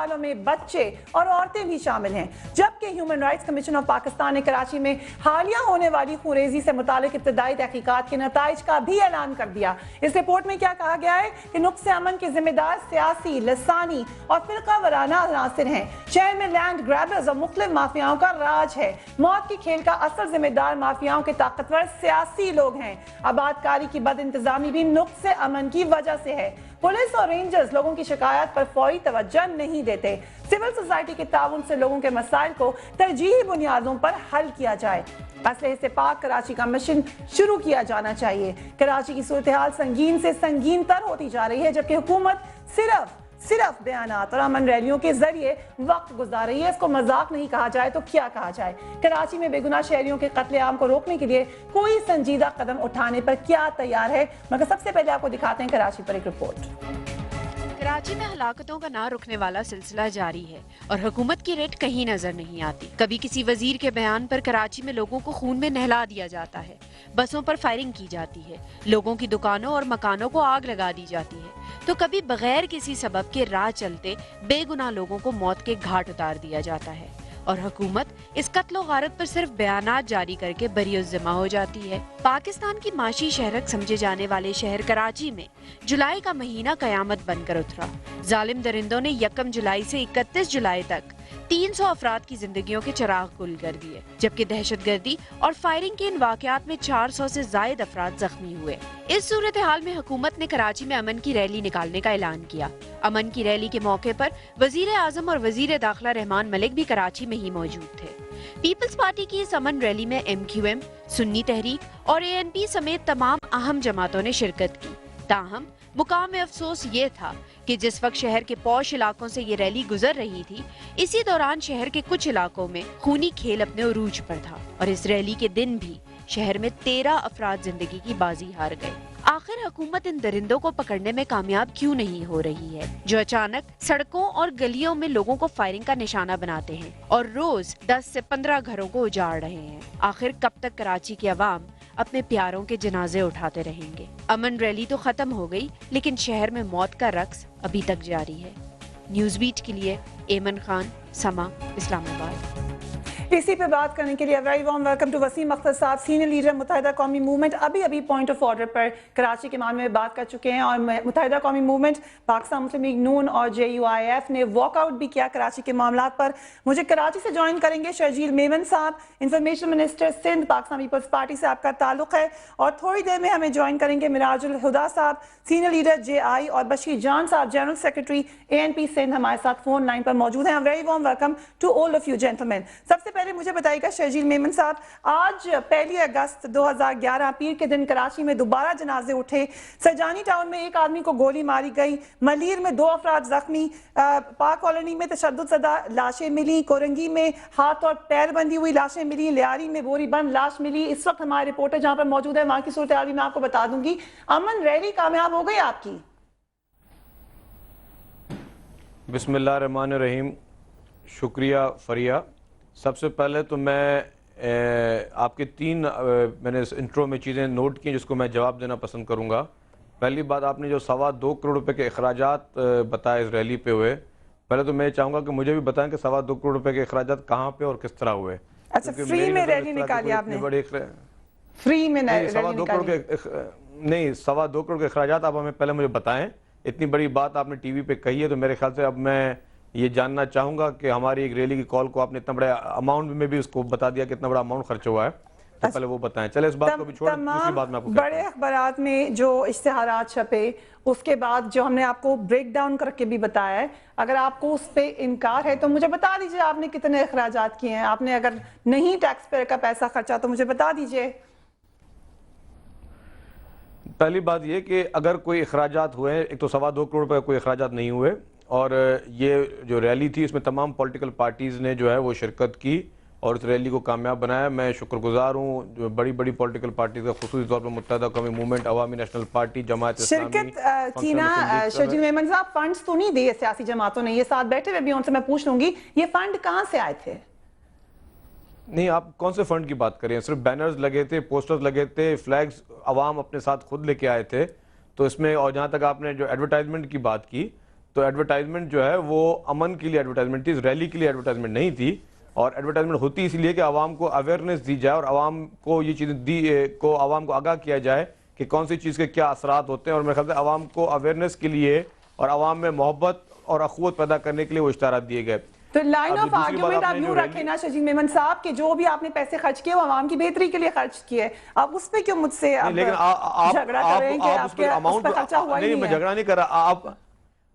والوں میں بچے اور عورتیں بھی شامل ہیں، جبکہ human rights commission of Pakistan نے کراچی میں حالیہ ہونے والی خونریزی سے متعلق ابتدائی تحقیقات کے نتائج کا بھی اعلان کر دیا۔ اس رپورٹ میں کیا کہا گیا ہے کہ نقص امن کے ذمہ دار سیاسی، لسانی اور فرقہ وارانہ عناصر ہیں۔ شہر میں لینڈ گریبرز اور مختلف مافیاؤں کا راج ہے۔ موت کی کھیل کا اصل ذمہ دار مافیاؤں کے طاقتور سیاسی لوگ ہیں۔ آبادکاری کی بد انتظامی بھی نقص امن کی وجہ سے ہے۔ پولیس اور رینجرز لوگوں کی شکایات پر فوری توجہ نہیں دیتے۔ سول سوسائٹی کے تعاون سے لوگوں کے مسائل کو ترجیحی بنیادوں پر حل کیا جائے۔ اسلحے سے پاک کراچی کا مشن شروع کیا جانا چاہیے۔ کراچی کی صورتحال سنگین سے سنگین تر ہوتی جا رہی ہے، جبکہ حکومت صرف بیانات اور امن ریلیوں کے ذریعے وقت گزار رہی ہے۔ اس کو مذاق نہیں کہا جائے تو کیا کہا جائے؟ کراچی میں بے گناہ شہریوں کے قتل عام کو روکنے کے لیے کوئی سنجیدہ قدم اٹھانے پر کیا تیار ہے؟ مگر سب سے پہلے آپ کو دکھاتے ہیں کراچی پر ایک رپورٹ۔ کراچی میں ہلاکتوں کا نہ رکنے والا سلسلہ جاری ہے اور حکومت کی ریٹ کہیں نظر نہیں آتی۔ کبھی کسی وزیر کے بیان پر کراچی میں لوگوں کو خون میں نہلا دیا جاتا ہے، بسوں پر فائرنگ کی جاتی ہے، لوگوں کی دکانوں اور مکانوں کو آگ لگا دی جاتی ہے، تو کبھی بغیر کسی سبب کے راہ چلتے بے گناہ لوگوں کو موت کے گھاٹ اتار دیا جاتا ہے، اور حکومت اس قتل و غارت پر صرف بیانات جاری کر کے بری الذمہ ہو جاتی ہے۔ پاکستان کی معاشی شہرک سمجھے جانے والے شہر کراچی میں جولائی کا مہینہ قیامت بن کر اترا۔ ظالم درندوں نے 1 جولائی سے 31 جولائی تک 300 افراد کی زندگیوں کے چراغ گل کر دیے، جبکہ دہشت گردی اور فائرنگ کے ان واقعات میں 400 سے زائد افراد زخمی ہوئے۔ اس صورتحال میں حکومت نے کراچی میں امن کی ریلی نکالنے کا اعلان کیا۔ امن کی ریلی کے موقع پر وزیر اعظم اور وزیر داخلہ رحمان ملک بھی کراچی میں ہی موجود تھے۔ پیپلز پارٹی کی اس امن ریلی میں MQM، سنی تحریک اور ANP سمیت تمام اہم جماعتوں نے شرکت کی۔ تاہم مقام افسوس یہ تھا کہ جس وقت شہر کے پوش علاقوں سے یہ ریلی گزر رہی تھی، اسی دوران شہر کے کچھ علاقوں میں خونی کھیل اپنے عروج پر تھا، اور اس ریلی کے دن بھی شہر میں 13 افراد زندگی کی بازی ہار گئے۔ آخر حکومت ان درندوں کو پکڑنے میں کامیاب کیوں نہیں ہو رہی ہے، جو اچانک سڑکوں اور گلیوں میں لوگوں کو فائرنگ کا نشانہ بناتے ہیں اور روز 10 سے 15 گھروں کو اجاڑ رہے ہیں؟ آخر کب تک کراچی کی عوام اپنے پیاروں کے جنازے اٹھاتے رہیں گے؟ امن ریلی تو ختم ہو گئی، لیکن شہر میں موت کا رقص ابھی تک جاری ہے۔ نیوز بیٹ کے لیے ایمن خان، سما، اسلام آباد۔ اسی پہ بات کرنے کے لیے very warm welcome to Waseem Akhtar صاحب، senior leader Muttahida Qaumi movement. ابھی پوائنٹ آف آرڈر پر کراچی کے معاملے میں بات کر چکے ہیں، اور متحدہ قومی موومنٹ، پاکستان مسلم لیگ نون اور JUIF نے واک آؤٹ بھی کیا کراچی کے معاملات پر۔ مجھے کراچی سے جوائن کریں گے شرجیل میمن صاحب، information minister Sindh, Pakistan peoples party سے آپ کا تعلق ہے، اور تھوڑی دیر میں ہمیں جوائن کریں گے مراج الہدا صاحب، سینئر لیڈر JI، اور بشیر جان صاحب، جنرل سیکرٹری ANP سندھ، ہمارے ساتھ فون لائن پر موجود ہیں۔ Very warm welcome to all of you gentleman. سب سے پہلے مجھے بتائیے گا شرجیل میمن صاحب، آج 1 اگست 2011 پیر کے دن کراچی میں دوبارہ جنازے اٹھے۔ سرجانی ٹاؤن میں ایک آدمی کو گولی ماری گئی، ملیر میں 2 افراد زخمی، پاک کالونی میں تشدد زدہ لاشیں ملی، کورنگی میں ہاتھ اور پیر بندی ہوئی لاشیں ملی، لیاری میں بوری بند لاش ملی۔ اس وقت ہمارے رپورٹر جہاں پر موجود ہے، وہاں کی صورتحال بھی میں آپ کو بتا دوں گی۔ امن ریلی کامیاب ہو گئی آپ کی؟ بسم اللہ الرحمن الرحیم، شکریہ فریہ۔ سب سے پہلے تو میں آپ کے 3 میں نے انٹرو میں چیزیں نوٹ کی جس کو میں جواب دینا پسند کروں گا۔ پہلی بات، آپ نے جو 2.25 کروڑ روپے کے اخراجات بتائے اس ریلی پہ ہوئے، پہلے تو میں چاہوں گا کہ مجھے بھی بتائیں کہ 2.25 کروڑ روپے کے اخراجات کہاں پہ اور کس طرح ہوئے۔ اچھا، فری میں ریلی نکالی آپ نے؟ فری میں ریلی نکالی؟ نہیں، 2.25 کروڑ کے اخراجات آپ ہمیں پہلے مجھے بتائیں۔ اتنی بڑی بات آپ نے ٹی وی پہ کہی ہے تو میرے خیال سے اب میں یہ جاننا چاہوں گا کہ ہماری ایک ریلی کی کال کو آپ نے اتنا بڑا اماؤنٹ میں بھی اس کو بتا دیا کہ اتنا بڑا اماؤنٹ خرچ ہوا ہے، تو پہلے وہ بتائیں۔ چلے اس بات کو بھی چھوڑیں، دوسری بات میں آپ کو کہتا ہوں۔ بڑے اخبارات میں جو اشتہارات چھپے، اس کے بعد جو ہم نے آپ کو بریک ڈاؤن کر کے بھی بتایا ہے، اگر آپ کو اس پہ انکار ہے تو مجھے بتا دیجئے آپ نے کتنے اخراجات کیے ہیں۔ آپ نے اگر نہیں ٹیکس پیئر کا پیسہ خرچا تو مجھے بتا دیجئے۔ پہلی بات یہ کہ اگر کوئی اخراجات ہوئے، ایک تو 2.25 کروڑ روپے کوئی اخراجات نہیں ہوئے، اور یہ جو ریلی تھی اس میں تمام پولیٹیکل پارٹیز نے جو ہے وہ شرکت کی اور اس ریلی کو کامیاب بنایا۔ میں شکر گزار ہوں جو بڑی بڑی پولیٹیکل پارٹیز کا، خصوصی طور پر متحدہ قومی موومنٹ، عوامی نیشنل پارٹی، جماعت اسلامی۔ شرکت کی نا شرجیل میمن صاحب، فنڈز تو نہیں دیے سیاسی جماعتوں نے؟ یہ ساتھ بیٹھے ہوئے بھی ان سے میں پوچھ لوں گی، یہ فنڈ کہاں سے آئے تھے؟ نہیں، آپ کون سے فنڈ کی بات کریں؟ صرف بینرز لگے تھے، پوسٹرز لگے تھے، فلیگز عوام اپنے ساتھ خود لے کے آئے تھے۔ تو اس میں، اور جہاں تک آپ نے جو ایڈورٹائزمنٹ کی بات کی، تو ایڈورٹائزمنٹ جو ہے وہ امن کے لیے ایڈورٹائزمنٹ تھی, ریلی کے لیے ایڈورٹائزمنٹ نہیں تھی. اور ایڈورٹائزمنٹ ہوتی اس لیے کہ عوام کو اویئرنیس دی جائے اور عوام کو یہ چیزیں عوام کو آگاہ کیا جائے کہ کون سی چیز کے کیا اثرات ہوتے ہیں. اور میرے خیال سے عوام کو اویئرنیس کے لیے اور عوام میں محبت اور اخوت پیدا کرنے کے لیے وہ اشتہارات دیے گئے. تو لائن آف آرگیومنٹ آپ یوں رکھیں نا شجیع میمن صاحب کہ جو بھی آپ نے پیسے خرچ کیے وہ عوام کی بہتری کے لیے خرچ کیے, آپ اس پہ کیوں مجھ سے جھگڑا کر رہے ہیں کہ آپ کے اس پہ خرچہ ہوا ہی نہیں ہے؟ میں جھگڑا نہیں کر رہا.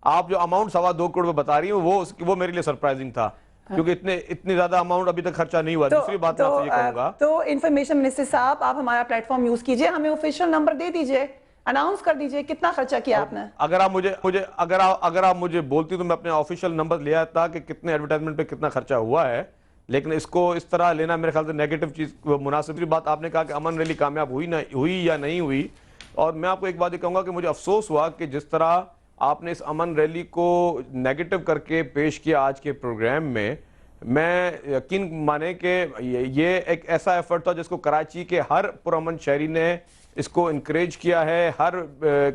آپ جو اماؤنٹ 2.25 کروڑ بتا رہی ہیں وہ میرے لیے سرپرائزنگ تھا, کیونکہ اتنی زیادہ اماؤنٹ ابھی تک خرچہ نہیں ہوا. دوسری بات میں آپ سے یہ کہوں گا تو انفارمیشن منسٹر صاحب آپ ہمارا پلیٹ فارم یوز کیجئے, ہمیں آفیشیل نمبر دے دیجئے, اناؤنس کر دیجئے کتنا خرچہ کیا آپ نے. اگر آپ مجھے بولتی تو میں اپنے آفیشیل نمبر لے آتا کہ کتنے ایڈورٹائزمنٹ پہ کتنا خرچہ ہوا ہے, لیکن اس کو اس طرح لینا میرے خیال سے نیگیٹو چیز مناسب. بات آپ نے کہا کہ امن ریلی کامیاب ہوئی یا نہیں ہوئی, اور میں آپ کو ایک بات یہ کہوں گا کہ مجھے افسوس ہوا کہ جس طرح آپ نے اس امن ریلی کو نیگیٹو کر کے پیش کیا آج کے پروگرام میں یقین مانے کہ یہ ایک ایسا ایفرٹ تھا جس کو کراچی کے ہر پرامن شہری نے اس کو انکریج کیا ہے. ہر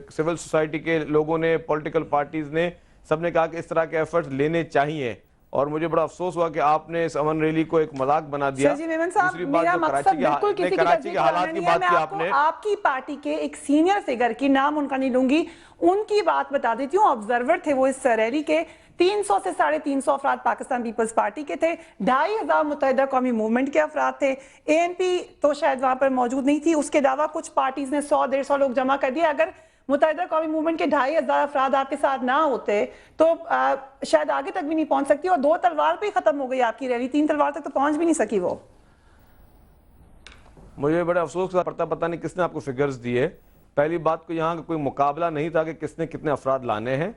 سول سوسائٹی کے لوگوں نے, پولیٹیکل پارٹیز نے, سب نے کہا کہ اس طرح کے ایفرٹس لینے چاہیے, اور مجھے بڑا افسوس ہوا کہ آپ نے اس امن ریلی کو ایک مذاق بنا دیا. شجیع میمن صاحب میرا مقصد بالکل کسی کی تصدیق کرنا نہیں ہے, میں آپ کی پارٹی کے ایک سینئر فگر کی, نام ان کا نہیں لوں گی, ان کی بات بتا دیتی ہوں. آبزرور تھے وہ اس ریلی کے, 300 سے 350 افراد پاکستان پیپلز پارٹی کے تھے, 2500 متحدہ قومی موومنٹ کے افراد تھے, اے این پی تو شاید وہاں پر موجود نہیں تھی. اس کے علاوہ کچھ پارٹیز نے 100-150 لوگ جمع کر دیا. اگر متحدہ قومی موومنٹ کے 2500 افراد آپ کے ساتھ نہ ہوتے تو شاید آگے تک بھی نہیں پہنچ سکتی, اور 2 تلوار پہ ہی ختم ہو گئی آپ کی ریلی, 3 تلوار تک تو پہنچ بھی نہیں سکی. وہ مجھے بڑا افسوس پتہ نہیں کس نے آپ کو فگرز دیے. پہلی بات کو یہاں کوئی مقابلہ نہیں تھا کہ کس نے کتنے افراد لانے ہیں,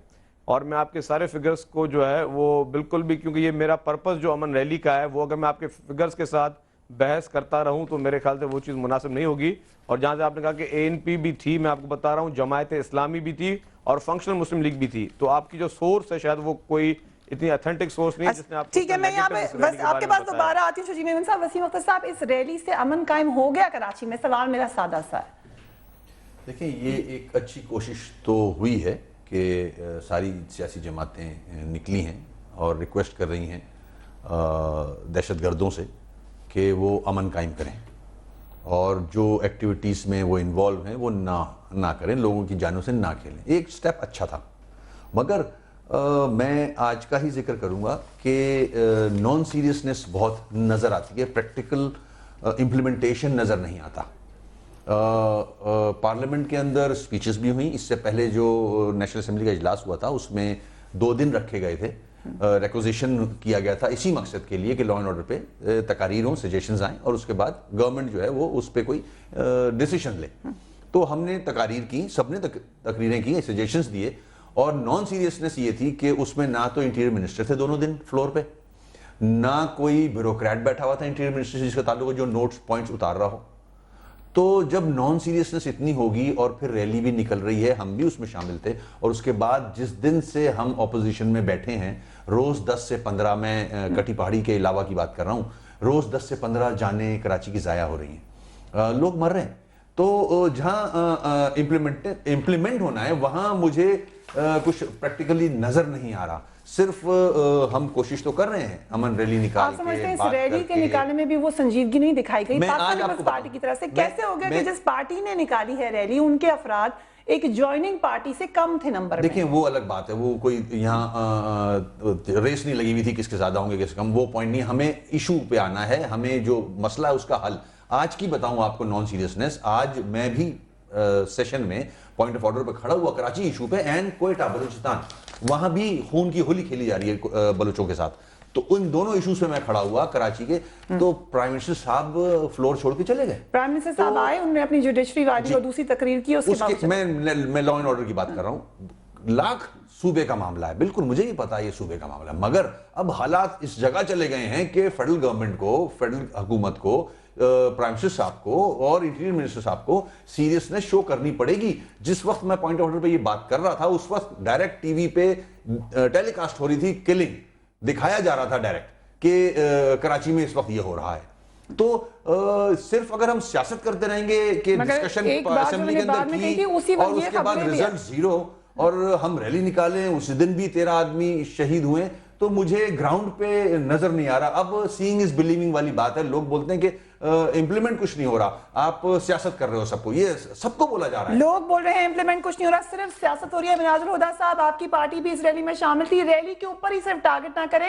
اور میں آپ کے سارے فگرز کو جو ہے وہ بالکل بھی, کیونکہ یہ میرا پرپس جو امن ریلی کا ہے, وہ اگر میں آپ کے فگرز کے ساتھ بحث کرتا رہوں تو میرے خیال سے وہ چیز مناسب نہیں ہوگی. اور جہاں سے آپ نے کہا کہ اے این پی بھی تھی, میں آپ کو بتا رہا ہوں جماعت اسلامی بھی تھی اور فنکشنل مسلم لیگ بھی تھی, تو آپ کی جو سورس ہے شاید وہ کوئی اتنی اتھینٹک سورس نہیں جس نے آپ کو. ٹھیک ہے, میں یہاں پہ بس آپ کے پاس دوبارہ آتی ہوں. شجیع میمن صاحب, وسیم اختر صاحب, اس ریلی سے امن قائم ہو گیا کراچی میں؟ سوال میرا سادہ سا ہے. دیکھیں, یہ ایک اچھی کوشش تو ہوئی ہے کہ ساری سیاسی جماعتیں نکلی ہیں اور ریکویسٹ کر رہی ہیں دہشت گردوں سے کہ وہ امن قائم کریں, اور جو ایکٹیویٹیز میں وہ انوالو ہیں وہ نہ کریں, لوگوں کی جانوں سے نہ کھیلیں. ایک سٹیپ اچھا تھا, مگر میں آج کا ہی ذکر کروں گا کہ نان سیریسنس بہت نظر آتی ہے, پریکٹیکل امپلیمنٹیشن نظر نہیں آتا. پارلیمنٹ کے اندر سپیچز بھی ہوئیں, اس سے پہلے جو نیشنل اسمبلی کا اجلاس ہوا تھا اس میں 2 دن رکھے گئے تھے, ریکوزیشن کیا گیا تھا اسی مقصد کے لیے کہ لا اینڈ آرڈر پہ تقاریر ہوں, سجیشنز آئیں, اور اس کے بعد گورنمنٹ جو ہے وہ اس پہ کوئی ڈیسیشن لے. تو ہم نے تقاریر کی, سب نے تقریریں کی, سجیشنز دیے, اور نان سیریسنس یہ تھی کہ اس میں نہ تو انٹیریئر منسٹر تھے دونوں دن فلور پہ, نہ کوئی بیوروکریٹ بیٹھا ہوا تھا انٹیریئر منسٹر سے جس کا تعلق ہے جو نوٹس پوائنٹس اتار رہا ہو. تو جب نان سیریسنس اتنی ہوگی اور پھر ریلی بھی نکل رہی ہے, ہم بھی اس میں شامل تھے, اور اس کے بعد جس دن سے ہم اپوزیشن میں بیٹھے ہیں, روز 10 سے 15, میں کٹی پہاڑی کے علاوہ کی بات کر رہا ہوں, روز 10 سے 15 جانیں کراچی کی ضائع ہو رہی ہیں, لوگ مر رہے ہیں. تو جہاں امپلیمنٹ ہونا ہے وہاں مجھے کچھ پریکٹیکلی نظر نہیں آ رہا. صرف ہم کوشش تو کر رہے ہیں امن ریلی نکال کے, آپ سمجھتے ہیں اس ریلی کے نکالنے میں بھی وہ سنجیدگی نہیں دکھائی گئی پاکستان پیپلز پارٹی کی طرف سے؟ کیسے ہو گیا کہ جس پارٹی نے نکالی ہے ریلی ان کے افراد ایک جوائننگ پارٹی سے کم تھے نمبر میں؟ دیکھیں وہ الگ بات ہے, وہ کوئی یہاں ریس نہیں لگی ہوئی تھی کس کے زیادہ ہوں گے کس کم, وہ پوائنٹ نہیں. ہمیں ایشو پہ آنا ہے, ہمیں جو مسئلہ ہے اس کا حل. آج کی بتاؤں آپ کو نان سیریسنس, آج میں بھی سیشن میں پوائنٹ آف آرڈر پہ کھڑا ہوا کراچی ایشو پہ, اینڈ کوئٹہ بلوچستان, وہاں بھی خون کی ہولی کھیلی جا رہی ہے بلوچوں کے ساتھ. تو ان دونوں ایشوز پہ میں کھڑا ہوا کراچی کے, تو پرائم منسٹر صاحب فلور چھوڑ کے چلے گئے. پرائم منسٹر صاحب آئے, انہوں نے اپنی جوڈیشری والی اور دوسری تقریر کی, اس کے بعد میں لا اینڈ آرڈر کی بات کر رہا ہوں. لاکھ صوبے کا معاملہ ہے, بالکل مجھے بھی پتا ہے یہ صوبے کا معاملہ ہے, مگر اب حالات اس جگہ چلے گئے ہیں کہ فیڈرل گورنمنٹ کو, فیڈرل حکومت کو, پرائم منسٹر صاحب کو اور انٹیریئر منسٹر صاحب کو سیریسنس شو کرنی پڑے گی. جس وقت میں پوائنٹ آف آرڈر پہ یہ بات کر رہا تھا اس وقت ڈائریکٹ ٹی وی پہ ٹیلی کاسٹ ہو رہی تھی کلنگ, دکھایا جا رہا تھا ڈائریکٹ کہ کراچی میں اس وقت یہ ہو رہا ہے. تو صرف اگر ہم سیاست کرتے رہیں گے کہ ڈسکشن اسمبلی کے اندر کی اور اس کے بعد ریزلٹ زیرو, اور ہم ریلی نکالیں, اس دن بھی 13 آدمی شہید ہوئے, تو مجھے گراؤنڈ پہ نظر نہیں آ رہا. اب سینگ از بلیونگ والی بات ہے, لوگ بولتے ہیں کہ امپلیمنٹ کچھ نہیں ہو رہا, آپ سیاست کر رہے ہو سب کو, یہ سب کو بولا جا رہا ہے. لوگ بول رہے ہیں امپلیمنٹ کچھ نہیں ہو رہا, صرف سیاست ہو رہی ہے. مناظر الہدیٰ صاحب آپ کی پارٹی بھی اس ریلی میں شامل تھی, ریلی کے اوپر ہی صرف ٹارگٹ نہ کریں,